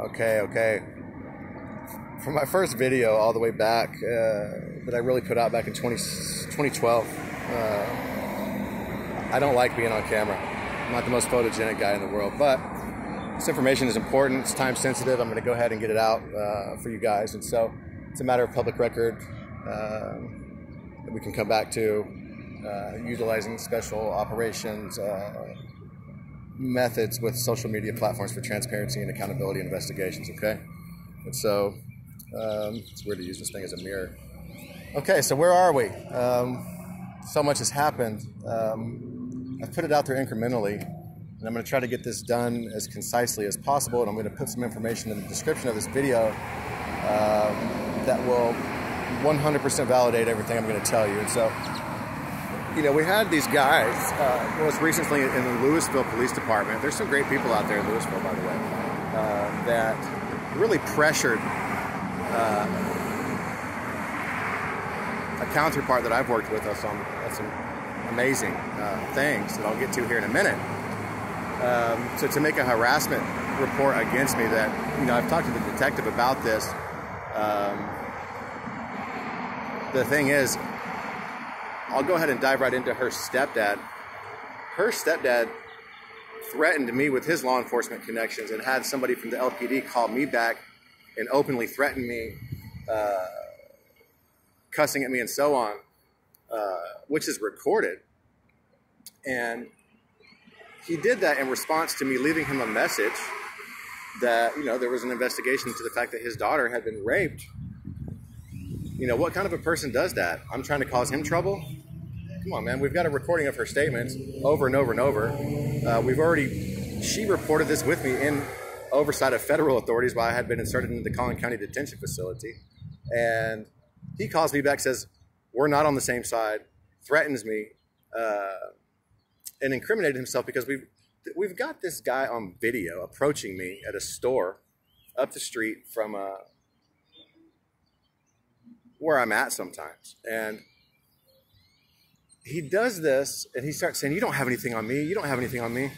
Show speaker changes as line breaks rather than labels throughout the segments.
Okay. From my first video all the way back that I really put out back in 2012, I don't like being on camera. I'm not the most photogenic guy in the world, but this information is important. It's time sensitive. I'm going to go ahead and get it out for you guys. And so it's a matter of public record that we can come back to, utilizing special operations methods with social media platforms for transparency and accountability and investigations, okay? And so it's weird to use this thing as a mirror. Okay, so where are we? So much has happened. I've put it out there incrementally, and I'm going to try to get this done as concisely as possible, and I'm going to put some information in the description of this video that will 100% validate everything I'm going to tell you. And so, you know, we had these guys, most recently in the Louisville Police Department. There's some great people out there in Louisville, by the way, that really pressured a counterpart that I've worked with us on some amazing things that I'll get to here in a minute. So to make a harassment report against me that, you know, I've talked to the detective about this. The thing is, I'll go ahead and dive right into her stepdad. Her stepdad threatened me with his law enforcement connections and had somebody from the LPD call me back and openly threaten me, cussing at me and so on, which is recorded. And he did that in response to me leaving him a message that, you know, there was an investigation into the fact that his daughter had been raped. You know, what kind of a person does that? I'm trying to cause him trouble? Come on, man. We've got a recording of her statements over and over and over. She reported this with me in oversight of federal authorities while I had been inserted into the Collin County Detention Facility. And he calls me back, says, we're not on the same side, threatens me, and incriminated himself because we've got this guy on video approaching me at a store up the street from where I'm at sometimes. And he does this, and he starts saying, you don't have anything on me. You don't have anything on me.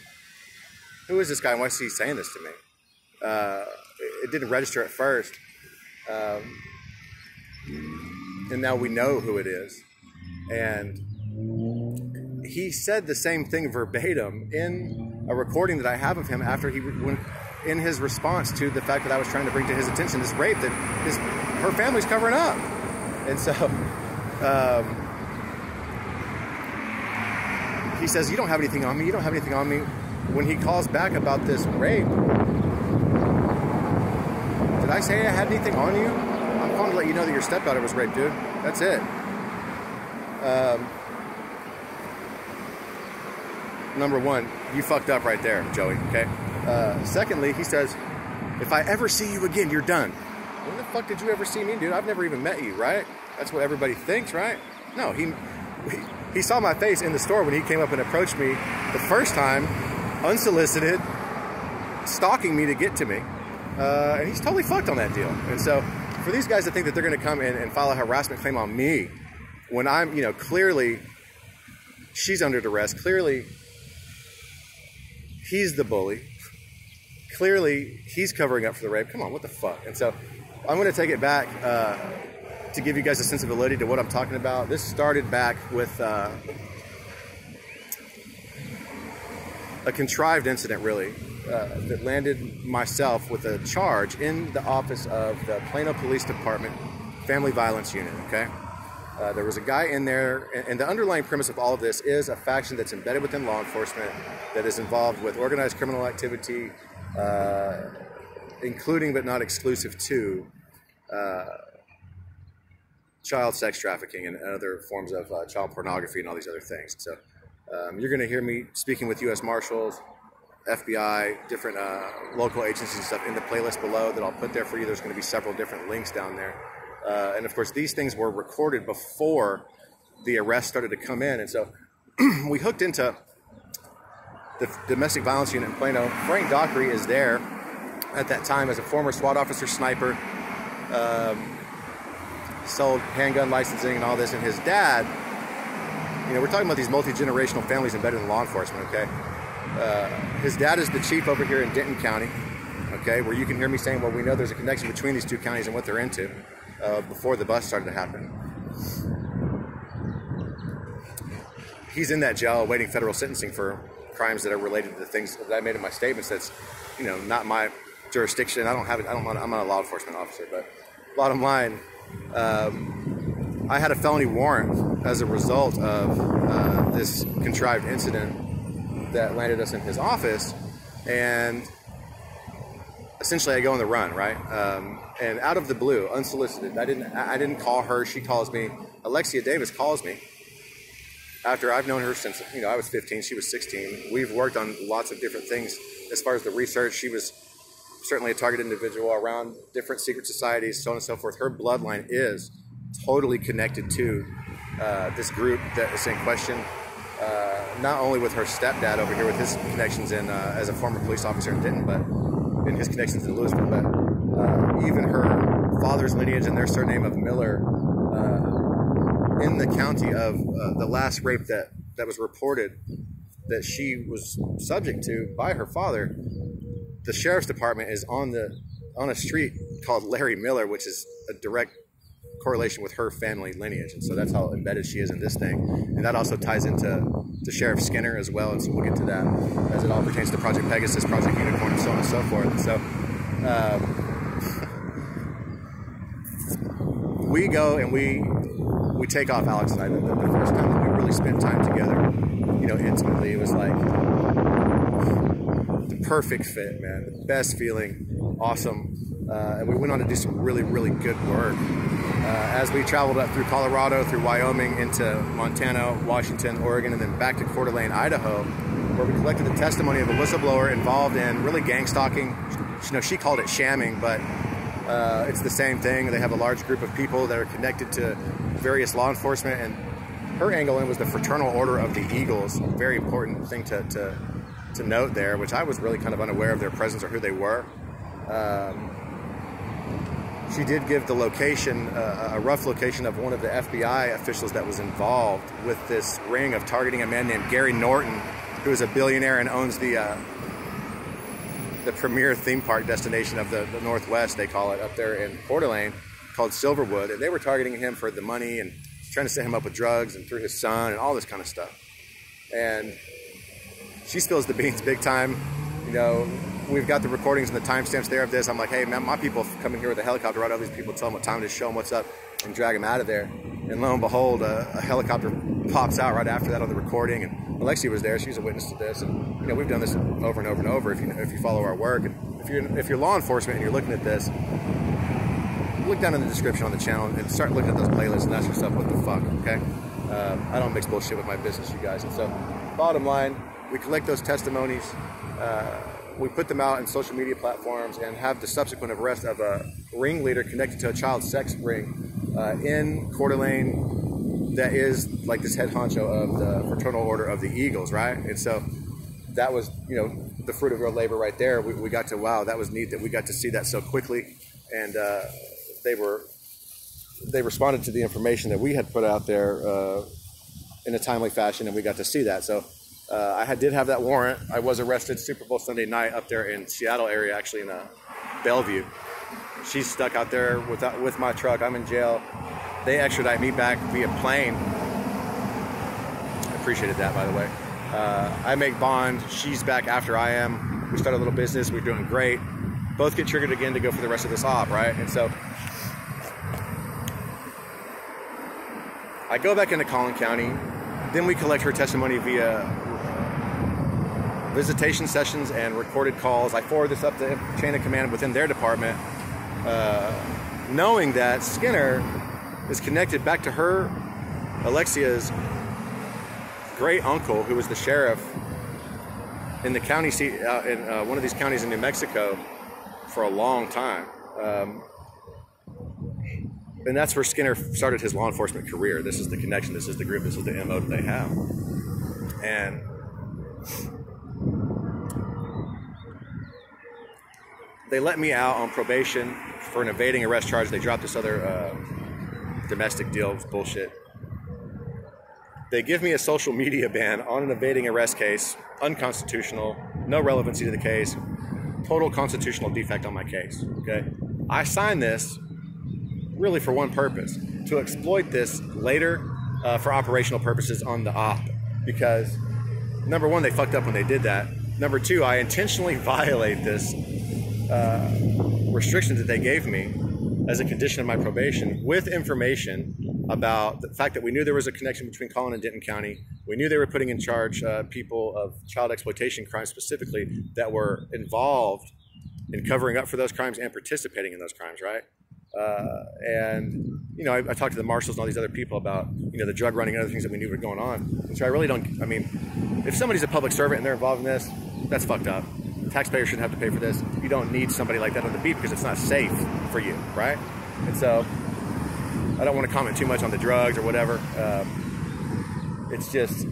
Who is this guy, and why is he saying this to me? It didn't register at first. And now we know who it is. And he said the same thing verbatim in a recording that I have of him after he went in his response to the fact that I was trying to bring to his attention this rape that her family's covering up. And so he says, you don't have anything on me. You don't have anything on me. When he calls back about this rape, did I say I had anything on you? I'm calling to let you know that your stepdaughter was raped, dude. That's it. Number one, you fucked up right there, Joey, okay? Secondly, he says, if I ever see you again, you're done. When the fuck did you ever see me, dude? I've never even met you, right? That's what everybody thinks, right? No, he saw my face in the store when he came up and approached me the first time, unsolicited, stalking me to get to me. And he's totally fucked on that deal. And so for these guys to think that they're going to come in and file a harassment claim on me when I'm, you know, clearly she's under duress, clearly he's the bully, clearly he's covering up for the rape. Come on, what the fuck? And so I'm going to take it back to give you guys a sense of validity to what I'm talking about. This started back with a contrived incident, really, that landed myself with a charge in the office of the Plano Police Department Family Violence Unit, okay? There was a guy in there, and the underlying premise of all of this is a faction that's embedded within law enforcement that is involved with organized criminal activity, including but not exclusive to child sex trafficking and other forms of child pornography and all these other things. So you're going to hear me speaking with U.S. Marshals, FBI, different local agencies and stuff in the playlist below that I'll put there for you. There's going to be several different links down there. And of course, these things were recorded before the arrest started to come in. And so we hooked into the domestic violence unit in Plano. Frank Dockery is there at that time as a former SWAT officer, sniper, sold handgun licensing and all this. And his dad, you know, we're talking about these multi-generational families embedded in law enforcement, okay? His dad is the chief over here in Denton County. okay, where you can hear me saying, well, we know there's a connection between these two counties and what they're into before the bust started to happen. He's in that jail awaiting federal sentencing for crimes that are related to the things that I made in my statements. That's, not my jurisdiction. I'm not a law enforcement officer, but bottom line, I had a felony warrant as a result of this contrived incident that landed us in his office, and essentially I go on the run, right? And out of the blue, unsolicited, I didn't call her. She calls me. Alexia Davis calls me after I've known her since I was 15. She was 16. We've worked on lots of different things as far as the research. She was certainly a target individual around different secret societies, so on and so forth. Her bloodline is totally connected to this group that is in question. Not only with her stepdad over here with his connections in as a former police officer in Denton, but in his connections in Louisville, but even her father's lineage and their surname of Miller in the county of the last rape that was reported that she was subject to by her father. The sheriff's department is on a street called Larry Miller, which is a direct correlation with her family lineage, and so that's how embedded she is in this thing. And that also ties into Sheriff Skinner as well, and so we'll get to that as it all pertains to Project Pegasus, Project Unicorn, and so on and so forth. And so we go and we take off. Alex and I, the first time that we really spent time together, intimately, it was like the perfect fit, man, the best feeling, awesome. And we went on to do some really, really good work. As we traveled up through Colorado, through Wyoming, into Montana, Washington, Oregon, and then back to Coeur d'Alene, Idaho, where we collected the testimony of a whistleblower involved in really gang stalking. She called it shamming, but it's the same thing. They have a large group of people that are connected to various law enforcement, and her angle in was the Fraternal Order of the Eagles. A very important thing to note there, which I was really kind of unaware of their presence or who they were. She did give the location, a rough location of one of the FBI officials that was involved with this ring of targeting a man named Gary Norton, who is a billionaire and owns the premier theme park destination of the Northwest, they call it, up there in Coeur d'Alene, called Silverwood. And they were targeting him for the money and trying to set him up with drugs and through his son and all this kind of stuff. And she spills the beans big time. We've got the recordings and the timestamps there of this. I'm like, hey, man, my people come in here with a helicopter, right? All these people tell them what time it is, show them what's up, and drag them out of there. And lo and behold, a helicopter pops out right after that on the recording. And Alexia was there. She's a witness to this. And, we've done this over and over and over if you follow our work. And if you're law enforcement and you're looking at this, look down in the description on the channel and start looking at those playlists and ask yourself, what the fuck, okay? I don't mix bullshit with my business, you guys. And so, bottom line, we collect those testimonies. We put them out in social media platforms and have the subsequent arrest of a ringleader connected to a child sex ring in Coeur d'Alene that is like this head honcho of the Fraternal Order of the Eagles, right? And so that was, the fruit of our labor right there. We got to, wow, that was neat that we got to see that so quickly. And they responded to the information that we had put out there in a timely fashion, and we got to see that. So I did have that warrant. I was arrested Super Bowl Sunday night up there in Seattle area, actually in Bellevue. She's stuck out there with my truck. I'm in jail. They extradite me back via plane. I appreciated that, by the way. I make bond. She's back after I am. We start a little business. We're doing great. Both get triggered again to go for the rest of this op, right? And so I go back into Collin County. Then we collect her testimony via visitation sessions and recorded calls. I forward this up the chain of command within their department, knowing that Skinner is connected back to her, Alexia's great uncle, who was the sheriff in the county seat in one of these counties in New Mexico for a long time. And that's where Skinner started his law enforcement career. This is the connection. This is the group. This is the MO that they have. And they let me out on probation for an evading arrest charge. They dropped this other domestic deal. It was bullshit. They give me a social media ban on an evading arrest case, unconstitutional, no relevancy to the case. total constitutional defect on my case, okay? I signed this really for one purpose, to exploit this later for operational purposes on the op, because number one, they fucked up when they did that. Number two, I intentionally violate this restrictions that they gave me as a condition of my probation with information about the fact that we knew there was a connection between Collin and Denton County. We knew they were putting in charge people of child exploitation crimes specifically that were involved in covering up for those crimes and participating in those crimes, right? And, you know, I talked to the marshals and all these other people about, you know, the drug running and other things that we knew were going on. And so I really don't, I mean, if somebody's a public servant and they're involved in this, that's fucked up. Taxpayers shouldn't have to pay for this. You don't need somebody like that on the beat because it's not safe for you, right? And so I don't want to comment too much on the drugs or whatever. It's just,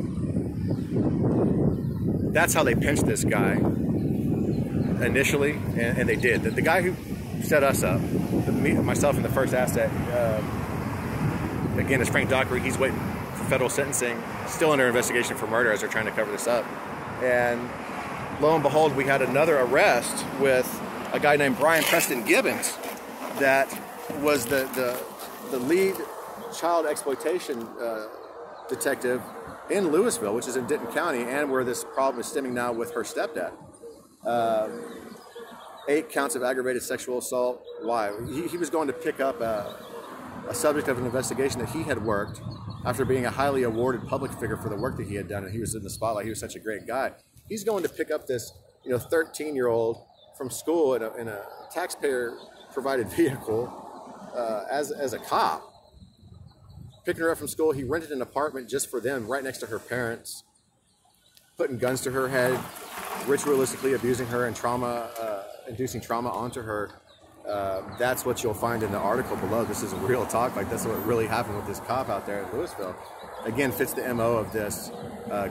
that's how they pinched this guy initially, and they did. The guy who set us up, myself and the First Asset, again, is Frank Dockery. He's waiting for federal sentencing, still under investigation for murder as they're trying to cover this up. And lo and behold, we had another arrest with a guy named Brian Preston Gibbons that was the lead child exploitation detective in Louisville, which is in Denton County, and where this problem is stemming now with her stepdad. 8 counts of aggravated sexual assault. Why? He was going to pick up a subject of an investigation that he had worked after being a highly awarded public figure for the work that he had done, and he was in the spotlight. He was such a great guy. He's going to pick up this, 13-year-old from school in a taxpayer-provided vehicle as a cop. Picking her up from school, he rented an apartment just for them, right next to her parents, putting guns to her head, ritualistically abusing her and inducing trauma onto her. That's what you'll find in the article below. This is real talk. Like, that's what really happened with this cop out there in Louisville. Again, fits the MO of this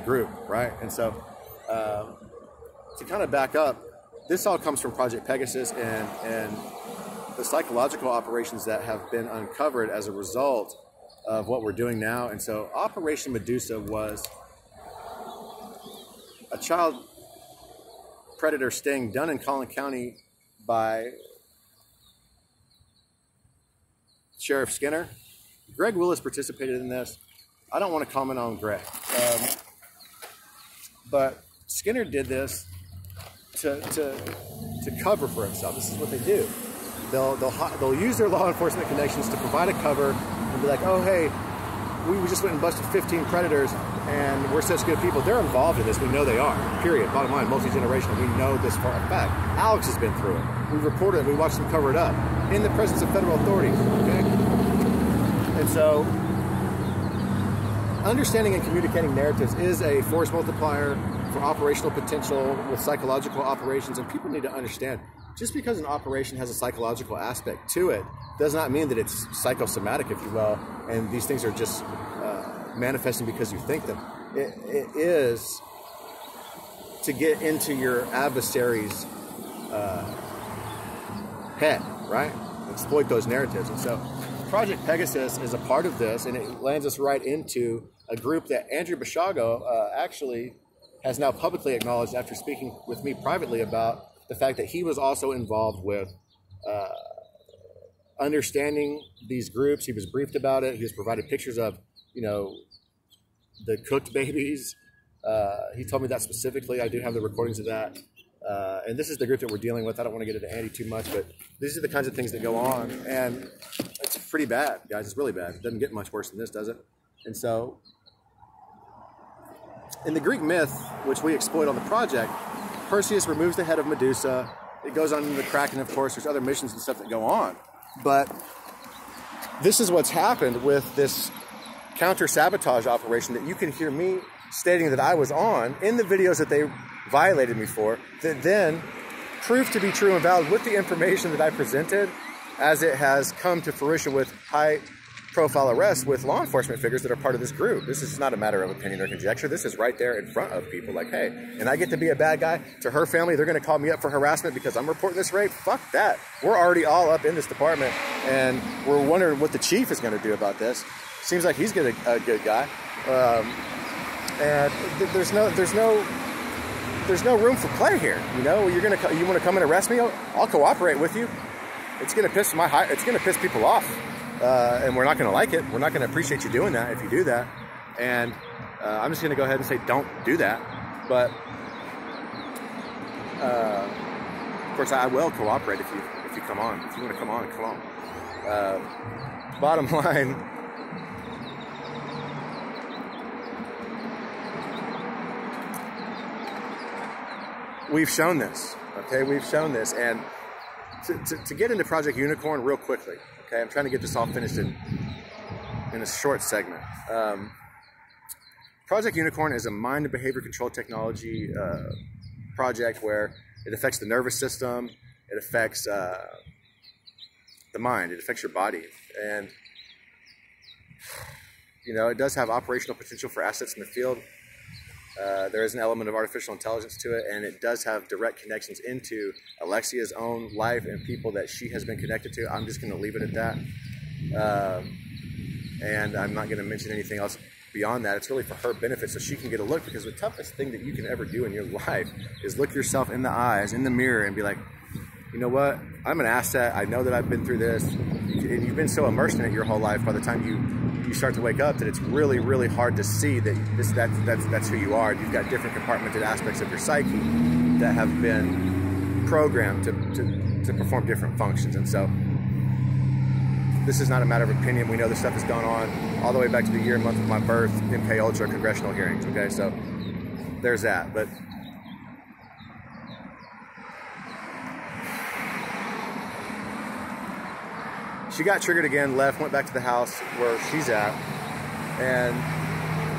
group, right? And so, to kind of back up, this all comes from Project Pegasus and the psychological operations that have been uncovered as a result of what we're doing now. And so Operation Medusa was a child predator sting done in Collin County by Sheriff Skinner. Greg Willis participated in this. I don't want to comment on Greg, but Skinner did this to cover for himself. This is what they do. They'll use their law enforcement connections to provide a cover and be like, oh, hey, we just went and busted 15 predators and we're such good people. They're involved in this. We know they are, period. Bottom line, multi-generational. We know this for a fact. Alex has been through it. We reported it. We watched them cover it up in the presence of federal authorities, okay? And so understanding and communicating narratives is a force multiplier for operational potential with psychological operations, and people need to understand, just because an operation has a psychological aspect to it does not mean that it's psychosomatic, if you will, and these things are just manifesting because you think them. It is to get into your adversary's head, right? Exploit those narratives. And so Project Pegasus is a part of this, and it lands us right into a group that Andrew Basiago actually has now publicly acknowledged after speaking with me privately about the fact that he was also involved with understanding these groups. He was briefed about it. He was provided pictures of, the cooked babies. He told me that specifically. I do have the recordings of that. And this is the group that we're dealing with. I don't want to get into Andy too much, but these are the kinds of things that go on. And it's pretty bad, guys. It's really bad. It doesn't get much worse than this, does it? And so in the Greek myth, which we exploit on the project, Perseus removes the head of Medusa. It goes on into the Kraken, of course. There's other missions and stuff that go on. But this is what's happened with this counter-sabotage operation that you can hear me stating that I was on in the videos that they violated me for, that then proved to be true and valid with the information that I presented as it has come to fruition with high-profile arrests with law enforcement figures that are part of this group. This is not a matter of opinion or conjecture. This is right there in front of people like, hey, and I get to be a bad guy to her family. They're going to call me up for harassment because I'm reporting this rape. Fuck that. We're already all up in this department, and we're wondering what the chief is going to do about this. Seems like he's a good guy. And there's there's no room for play here. You know, you want to come and arrest me? I'll cooperate with you. It's gonna piss people off, and we're not gonna like it. We're not gonna appreciate you doing that if you do that. And I'm just gonna go ahead and say, don't do that. But of course, I will cooperate if you come on. If you want to come on, come on. Bottom line. We've shown this, okay? We've shown this, and to get into Project Unicorn real quickly, okay? I'm trying to get this all finished in a short segment. Project Unicorn is a mind and behavior control technology project where it affects the nervous system, it affects the mind, it affects your body, and you know, it does have operational potential for assets in the field. There is an element of artificial intelligence to it, and it does have direct connections into Alexia's own life and people that she has been connected to. I'm just going to leave it at that. And I'm not going to mention anything else beyond that. It's really for her benefit so she can get a look, because the toughest thing that you can ever do in your life is look yourself in the eyes, in the mirror, and be like, you know what? I'm an asset. I know that I've been through this. And you've been so immersed in it your whole life, by the time you start to wake up, that it's really, really hard to see that that's who you are. You've got different compartmented aspects of your psyche that have been programmed to perform different functions. And so this is not a matter of opinion. We know this stuff has gone on all the way back to the year and month of my birth, MK Ultra congressional hearings. Okay, so there's that. But she got triggered again, left, went back to the house where she's at, and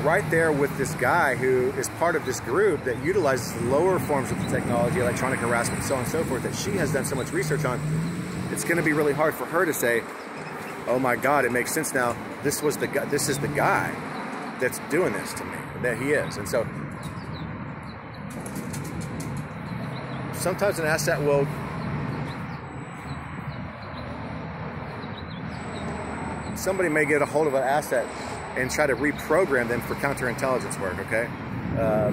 right there with this guy who is part of this group that utilizes lower forms of the technology, electronic harassment, so on and so forth, that she has done so much research on. It's going to be really hard for her to say, oh my God, it makes sense now. This is the guy that's doing this to me, that he is. And so sometimes an asset will somebody may get a hold of an asset and try to reprogram them for counterintelligence work, okay?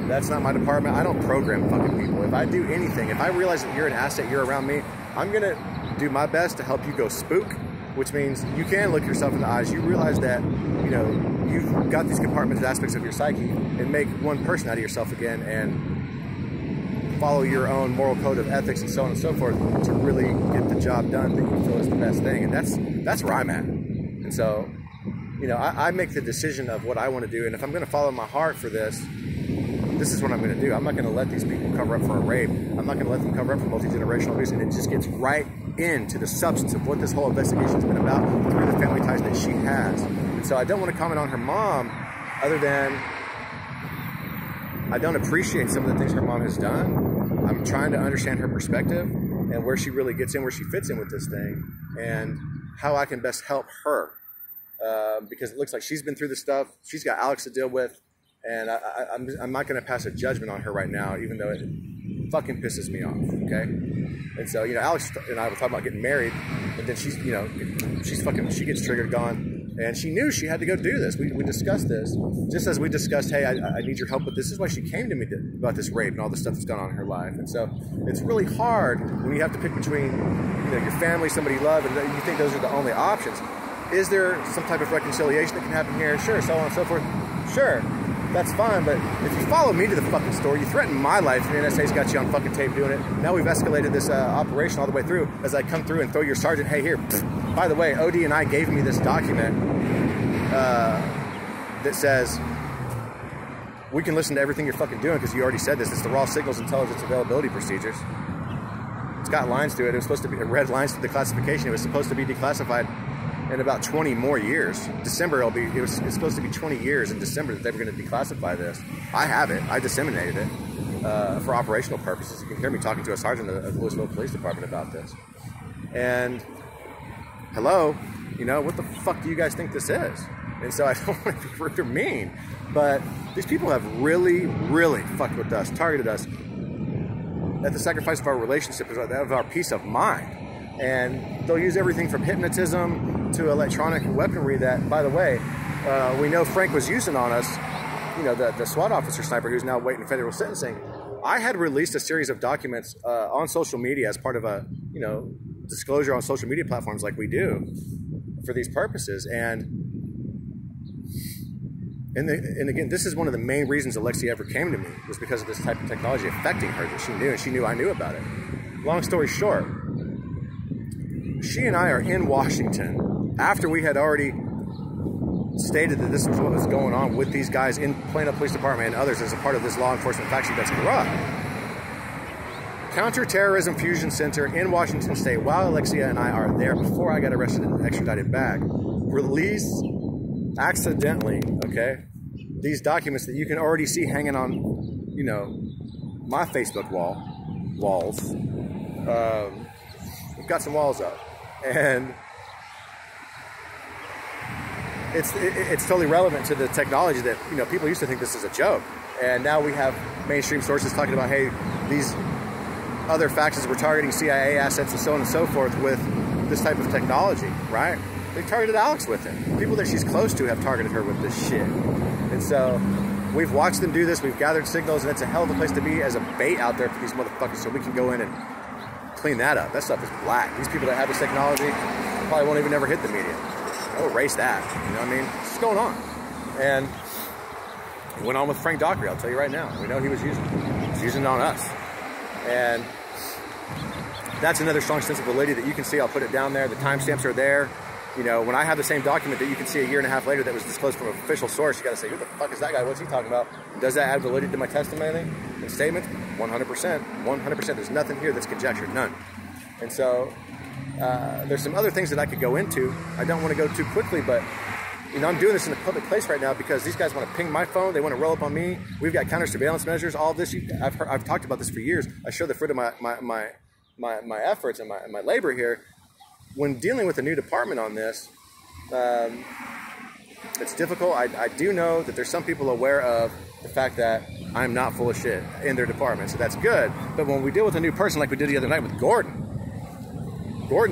That's not my department. I don't program fucking people. If I do anything, if I realize that you're an asset, you're around me, I'm gonna do my best to help you go spook, which means you can look yourself in the eyes. You realize that, you know, you've got these compartmented aspects of your psyche, and make one person out of yourself again, and follow your own moral code of ethics and so on and so forth to really get the job done that you feel is the best thing. And that's where I'm at. And so, you know, I make the decision of what I want to do, and if I'm going to follow my heart for this, this is what I'm going to do. I'm not going to let these people cover up for a rape. I'm not going to let them cover up for multi-generational abuse, and it just gets right into the substance of what this whole investigation's been about through the family ties that she has. And so I don't want to comment on her mom, other than I don't appreciate some of the things her mom has done. I'm trying to understand her perspective and where she really gets in, where she fits in with this thing, and how I can best help her. Because it looks like she's been through this stuff. She's got Alex to deal with, and I'm not going to pass a judgment on her right now, even though it fucking pisses me off, okay? And so, you know, Alex and I were talking about getting married, and then she's, you know, she gets triggered, gone, and she knew she had to go do this. We discussed this, just as we discussed, hey, I need your help with this. This is why she came to me about this rape and all the stuff that's gone on in her life. And so it's really hard when you have to pick between, you know, your family, somebody you love, and you think those are the only options. Is there some type of reconciliation that can happen here? Sure, so on and so forth. Sure, that's fine, but if you follow me to the fucking store, you threaten my life, and the NSA's got you on fucking tape doing it. Now we've escalated this operation all the way through as I come through and throw your sergeant, hey, here, by the way, OD and I gave me this document that says we can listen to everything you're fucking doing because you already said this. It's the Raw Signals Intelligence Availability Procedures. It's got lines to it. It was supposed to be red lines to the classification. It was supposed to be declassified in about 20 more years. December it's supposed to be 20 years in December that they were going to declassify this. I have it. I disseminated it for operational purposes. You can hear me talking to a sergeant of the Louisville Police Department about this. And hello, you know, what the fuck do you guys think this is? And so I don't want to be rude or mean, but these people have really, really fucked with us, targeted us at the sacrifice of our relationship, of our peace of mind. And they'll use everything from hypnotism to electronic weaponry that, by the way, we know Frank was using on us, you know, the SWAT officer sniper who's now waiting federal sentencing. I had released a series of documents on social media as part of a, disclosure on social media platforms like we do for these purposes. And again, this is one of the main reasons Alexia ever came to me, was because of this type of technology affecting her that she knew, and she knew I knew about it. Long story short, she and I are in Washington after we had already stated that this was what was going on with these guys in Plano Police Department and others as a part of this law enforcement faction that's corrupt. Counterterrorism Fusion Center in Washington State, while Alexia and I are there, before I got arrested and extradited back, release accidentally, okay, these documents that you can already see hanging on, my Facebook walls. We've got some walls up, and it's totally relevant to the technology that, people used to think this is a joke, and now we have mainstream sources talking about, hey, these other factions were targeting CIA assets and so on and so forth with this type of technology, right? They targeted Alex with it. People that she's close to have targeted her with this shit. And so we've watched them do this. We've gathered signals, and it's a hell of a place to be as a bait out there for these motherfuckers, so we can go in and clean that up. That stuff is black. These people that have this technology probably won't even ever hit the media. They'll erase that. You know what I mean? What's going on? And it went on with Frank Dockery, I'll tell you right now. We know he was using it. He was using it on us. And that's another strong sense of validity that you can see. I'll put it down there. The timestamps are there. When I have the same document that you can see a year and a half later that was disclosed from an official source, you got to say, who the fuck is that guy? What's he talking about? Does that add validity to my testimony and statements? 100%. 100%. There's nothing here that's conjecture. None. And so there's some other things that I could go into. I don't want to go too quickly, but I'm doing this in a public place right now because these guys want to ping my phone. They want to roll up on me. We've got counter surveillance measures. All this. I've talked about this for years. I show the fruit of my efforts and my labor here. When dealing with a new department on this, it's difficult. I do know that there's some people aware of the fact that I'm not full of shit in their department, so that's good. But when we deal with a new person like we did the other night with Gordon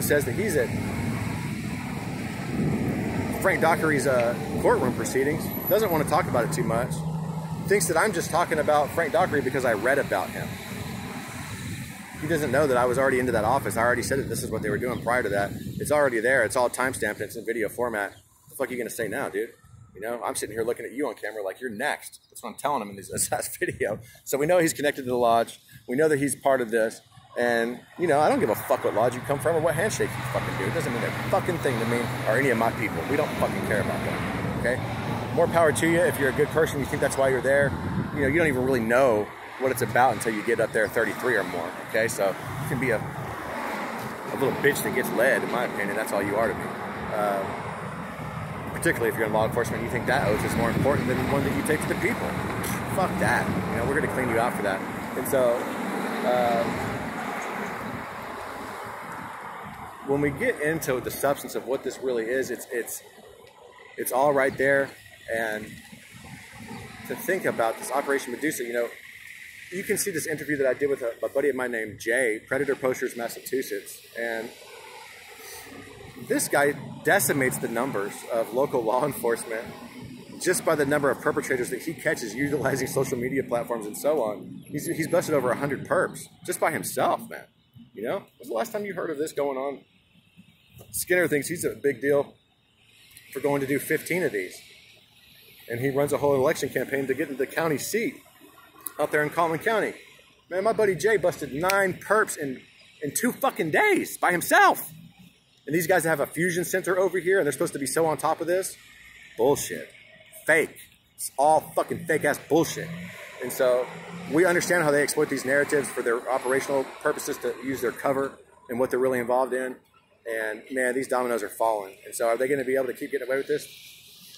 says that he's at Frank Dockery's courtroom proceedings, doesn't want to talk about it too much, thinks that I'm just talking about Frank Dockery because I read about him. He doesn't know that I was already into that office. I already said that this is what they were doing prior to that. It's already there. It's all timestamped. It's in video format. What the fuck are you going to say now, dude? I'm sitting here looking at you on camera like you're next. That's what I'm telling him in this last video. So we know he's connected to the lodge. We know that he's part of this. And, I don't give a fuck what lodge you come from or what handshake you fucking do. It doesn't mean a fucking thing to me or any of my people. We don't fucking care about that, okay? More power to you. If you're a good person, you think that's why you're there. You don't even really know what it's about until you get up there 33 or more, okay? So you can be a little bitch that gets led, in my opinion. That's all you are to me. Particularly if you're in law enforcement, you think that oath is more important than the one that you take to the people. Fuck that. We're going to clean you out for that. And so when we get into the substance of what this really is, it's all right there. And to think about this Operation Medusa, you can see this interview that I did with a buddy of mine named Jay, Predator Posters, Massachusetts. And this guy decimates the numbers of local law enforcement just by the number of perpetrators that he catches utilizing social media platforms and so on. He's busted over 100 perps just by himself, man. When's the last time you heard of this going on? Skinner thinks he's a big deal for going to do 15 of these. And he runs a whole election campaign to get into the county seat out there in Collin County. Man, my buddy Jay busted 9 perps in 2 fucking days by himself. And these guys have a fusion center over here, and they're supposed to be so on top of this. Bullshit. Fake. It's all fucking fake-ass bullshit. And so we understand how they exploit these narratives for their operational purposes to use their cover and what they're really involved in. And, man, these dominoes are falling. And so are they going to be able to keep getting away with this?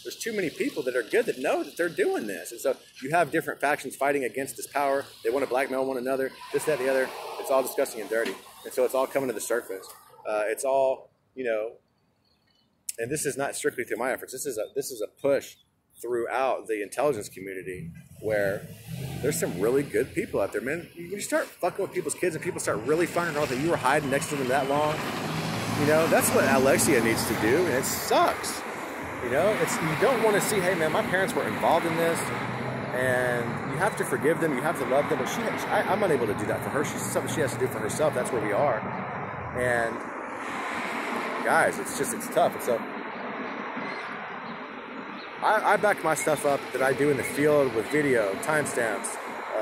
There's too many people that are good that know that they're doing this. And so you have different factions fighting against this power. They want to blackmail one another, this, that, and the other. It's all disgusting and dirty. And so it's all coming to the surface. It's all, and this is not strictly through my efforts. This is a push throughout the intelligence community where there's some really good people out there, man. When you start fucking with people's kids and people start really finding out that you were hiding next to them that long, that's what Alexia needs to do, and it sucks. You don't want to see, hey man, my parents were involved in this, and you have to forgive them, you have to love them, but I'm unable to do that for her. She's something she has to do for herself. That's where we are. And guys, it's tough. And so I back my stuff up that I do in the field with video, timestamps,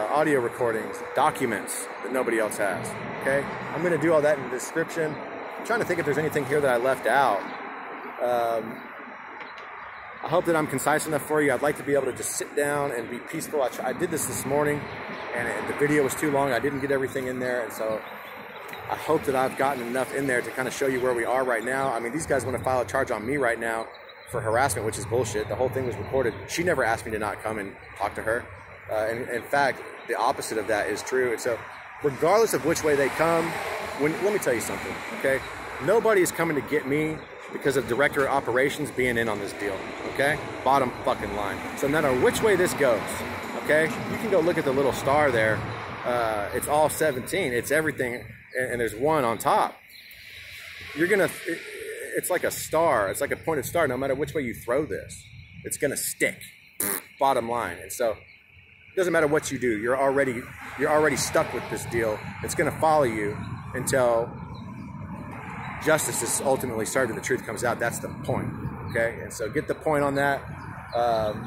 audio recordings, documents that nobody else has, okay? I'm gonna do all that in the description. I'm trying to think if there's anything here that I left out. I hope that I'm concise enough for you. I'd like to be able to just sit down and be peaceful. I did this morning, and the video was too long. I didn't get everything in there, and so I hope that I've gotten enough in there to kind of show you where we are right now. I mean, these guys want to file a charge on me right now for harassment, which is bullshit. The whole thing was recorded. She never asked me to not come and talk to her. And in fact, the opposite of that is true. And so regardless of which way they come, let me tell you something, okay? Nobody is coming to get me because of director of operations being in on this deal, okay? Bottom fucking line. So no matter which way this goes, okay? You can go look at the little star there. It's all 17. It's everything, and there's one on top. It's like a star. It's like a pointed star. No matter which way you throw this, it's gonna stick. Bottom line. And so it doesn't matter what you do. You're already stuck with this deal. It's gonna follow you until justice is ultimately served and the truth comes out. That's the point, okay? And so get the point on that.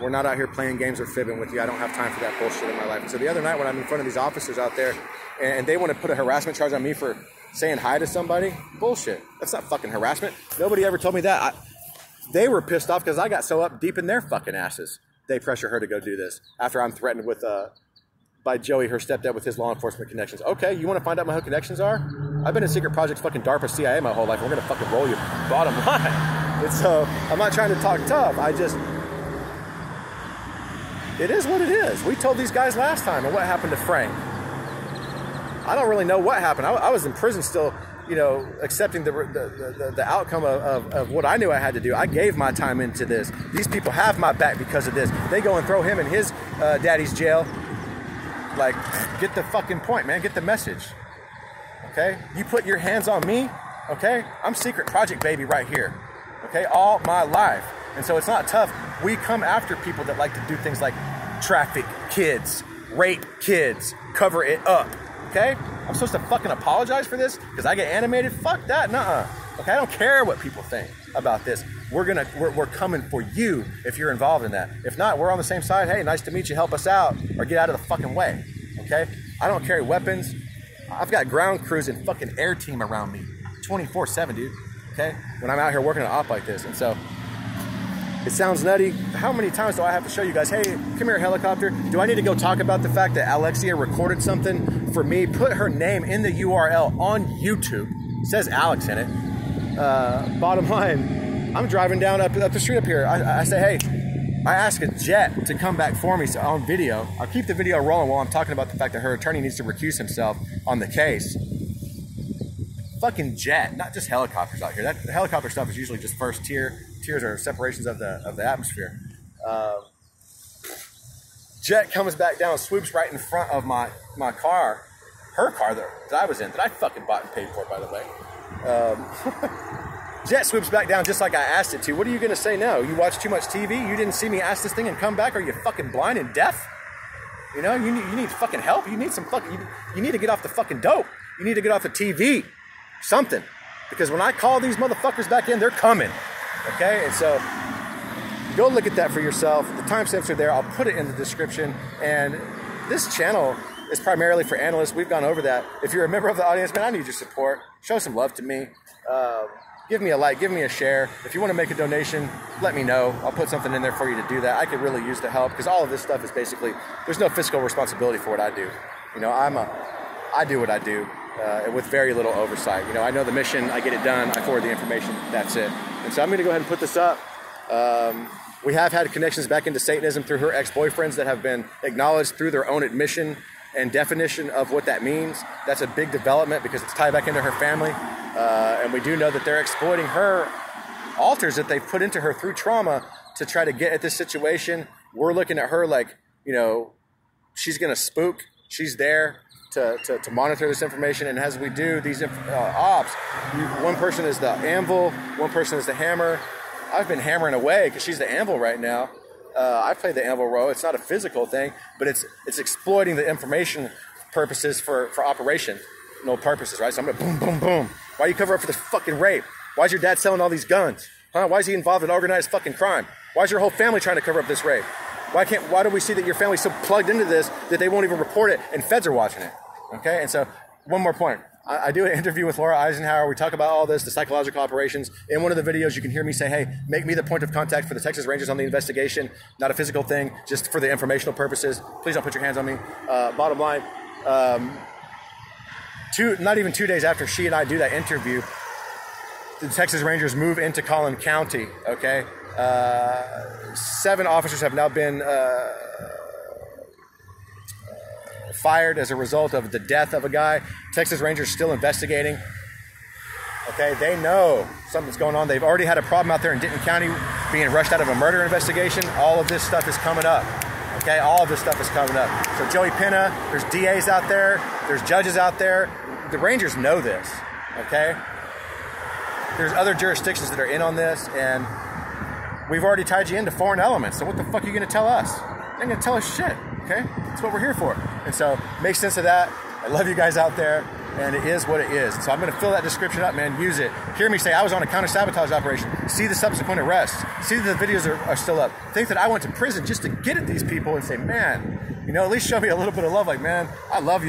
We're not out here playing games or fibbing with you. I don't have time for that bullshit in my life. And so the other night when I'm in front of these officers out there and they want to put a harassment charge on me for saying hi to somebody, bullshit. That's not fucking harassment. Nobody ever told me that. They were pissed off because I got so up deep in their fucking asses. They pressure her to go do this after I'm threatened with by Joey, her stepdad, with his law enforcement connections. Okay, you want to find out what my connections are? I've been in secret projects, fucking DARPA, CIA my whole life. We're going to fucking roll you. Bottom line. And so I'm not trying to talk tough. It is what it is. We told these guys last time, and what happened to Frank? I don't really know what happened. I was in prison still, you know, accepting the outcome of what I knew I had to do. I gave my time into this. These people have my back because of this. They go and throw him in his daddy's jail. Like, get the fucking point, man. Get the message. Okay? You put your hands on me, okay? I'm secret project baby right here. Okay? All my life. And so it's not tough. We come after people that like to do things like traffic kids, rape kids, cover it up. Okay? I'm supposed to fucking apologize for this because I get animated? Fuck that. Nuh-uh. Okay? I don't care what people think about this. We're coming for you if you're involved in that. If not, we're on the same side. Hey, nice to meet you. Help us out or get out of the fucking way. Okay? I don't carry weapons. I've got ground crews and fucking air team around me 24/7, dude. Okay? When I'm out here working an op like this. And so it sounds nutty. How many times do I have to show you guys, hey, come here, helicopter. Do I need to go talk about the fact that Alexia recorded something for me? Put her name in the URL on YouTube. It says Alex in it. Bottom line, I'm driving down up the street up here. I say, hey, I ask a jet to come back for me on video. I'll keep the video rolling while I'm talking about the fact that her attorney needs to recuse himself on the case. Fucking jet, not just helicopters out here. The helicopter stuff is usually just first tier. Tiers are separations of the atmosphere. Jet comes back down, swoops right in front of my car, her car that I was in, that I fucking bought and paid for, by the way. Jet swoops back down just like I asked it to. What are you gonna say now? You watch too much TV? You didn't see me ask this thing and come back? Are you fucking blind and deaf? You know, you need fucking help. You need some fucking, you need to get off the fucking dope. You need to get off the TV. Something. Because when I call these motherfuckers back in, they're coming. Okay? And so go look at that for yourself. The timestamps are there. I'll put it in the description. And this channel is primarily for analysts. We've gone over that. If you're a member of the audience, man, I need your support. Show some love to me. Give me a like, give me a share. If you want to make a donation, let me know. I'll put something in there for you to do that. I could really use the help because all of this stuff is basically, there's no fiscal responsibility for what I do. You know, I do what I do with very little oversight. You know, I know the mission, I get it done, I forward the information, that's it. And so I'm going to go ahead and put this up. We have had connections back into Satanism through her ex-boyfriends that have been acknowledged through their own admission and definition of what that means. That's a big development because it's tied back into her family. And we do know that they're exploiting her altars that they've put into her through trauma to try to get at this situation. We're looking at her like, you know, she's going to spook. She's there to monitor this information. And as we do these ops, one person is the anvil, one person is the hammer. I've been hammering away because she's the anvil right now. I played the anvil row. It's not a physical thing, but it's exploiting the information purposes for operation, purposes, right? So I'm gonna boom, boom, boom. Why you cover up for this fucking rape? Why is your dad selling all these guns? Huh? Why is he involved in organized fucking crime? Why is your whole family trying to cover up this rape? Why do we see that your family's so plugged into this that they won't even report it and feds are watching it? Okay, and so one more point. I do an interview with Laura Eisenhower. We talk about all this, the psychological operations. In one of the videos, you can hear me say, hey, make me the point of contact for the Texas Rangers on the investigation. Not a physical thing, just for the informational purposes. Please don't put your hands on me. Bottom line, not even 2 days after she and I do that interview, the Texas Rangers move into Collin County, okay? 7 officers have now been fired as a result of the death of a guy. Texas Rangers still investigating. Okay, they know something's going on. They've already had a problem out there in Denton County being rushed out of a murder investigation. All of this stuff is coming up. Okay, all of this stuff is coming up. So Joey Pena, there's DAs out there, there's judges out there. The Rangers know this, okay? There's other jurisdictions that are in on this, and we've already tied you into foreign elements. So what the fuck are you gonna tell us? You ain't gonna tell us shit, okay? That's what we're here for. And so make sense of that. I love you guys out there, and it is what it is. So I'm gonna fill that description up, man. Use it. Hear me say I was on a counter-sabotage operation. See the subsequent arrests. See that the videos are still up. Think that I went to prison just to get at these people and say, man, at least show me a little bit of love. Like, man, I love y'all.